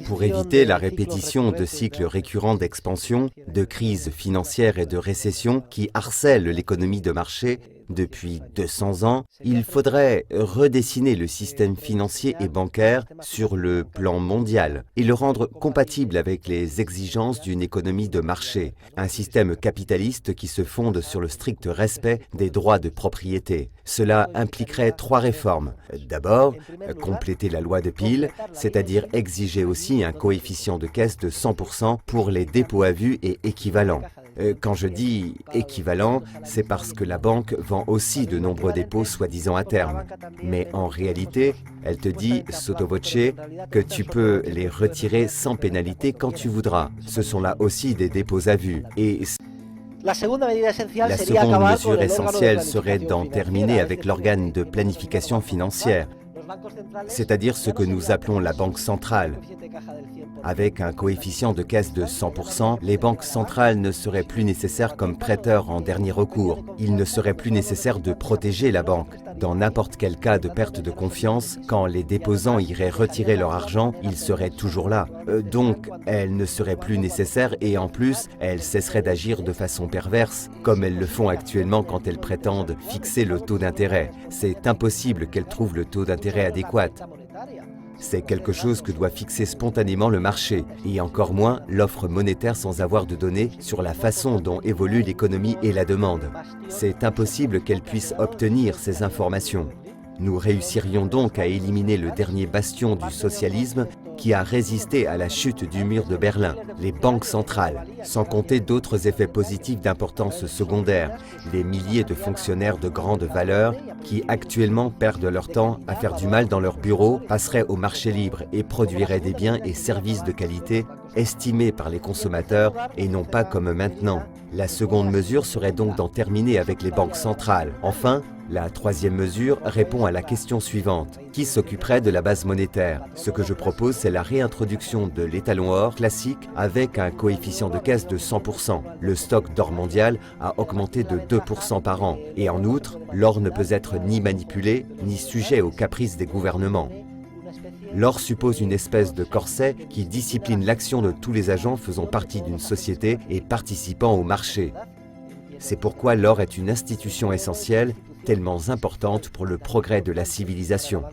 Pour éviter la répétition de cycles récurrents d'expansion, de crises financières et de récession qui harcèlent l'économie de marché depuis 200 ans, il faudrait redessiner le système financier et bancaire sur le plan mondial et le rendre compatible avec les exigences d'une économie de marché, un système capitaliste qui se fonde sur le strict respect des droits de propriété. Cela impliquerait 3 réformes. D'abord, compléter la loi de Peel, c'est-à-dire exiger aussi un coefficient de caisse de 100% pour les dépôts à vue et équivalents. Quand je dis équivalent, c'est parce que la banque vend aussi de nombreux dépôts soi-disant à terme. Mais en réalité, elle te dit, sotto voce, que tu peux les retirer sans pénalité quand tu voudras. Ce sont là aussi des dépôts à vue. Et la seconde mesure essentielle serait d'en terminer avec l'organe de planification financière, c'est-à-dire ce que nous appelons la banque centrale. Avec un coefficient de caisse de 100%, les banques centrales ne seraient plus nécessaires comme prêteurs en dernier recours. Il ne serait plus nécessaire de protéger la banque. Dans n'importe quel cas de perte de confiance, quand les déposants iraient retirer leur argent, ils seraient toujours là. Donc, elles ne seraient plus nécessaires et en plus, elles cesseraient d'agir de façon perverse, comme elles le font actuellement quand elles prétendent fixer le taux d'intérêt. C'est impossible qu'elles trouvent le taux d'intérêt adéquat. C'est quelque chose que doit fixer spontanément le marché, et encore moins l'offre monétaire sans avoir de données sur la façon dont évolue l'économie et la demande. C'est impossible qu'elle puisse obtenir ces informations. Nous réussirions donc à éliminer le dernier bastion du socialisme qui a résisté à la chute du mur de Berlin, les banques centrales, sans compter d'autres effets positifs d'importance secondaire, les milliers de fonctionnaires de grande valeur qui actuellement perdent leur temps à faire du mal dans leurs bureaux, passeraient au marché libre et produiraient des biens et services de qualité estimés par les consommateurs et non pas comme maintenant. La seconde mesure serait donc d'en terminer avec les banques centrales. Enfin, la troisième mesure répond à la question suivante. Qui s'occuperait de la base monétaire? Ce que je propose, c'est la réintroduction de l'étalon or classique avec un coefficient de caisse de 100%. Le stock d'or mondial a augmenté de 2% par an. Et en outre, l'or ne peut être ni manipulé, ni sujet aux caprices des gouvernements. L'or suppose une espèce de corset qui discipline l'action de tous les agents faisant partie d'une société et participant au marché. C'est pourquoi l'or est une institution essentielle, tellement importante pour le progrès de la civilisation.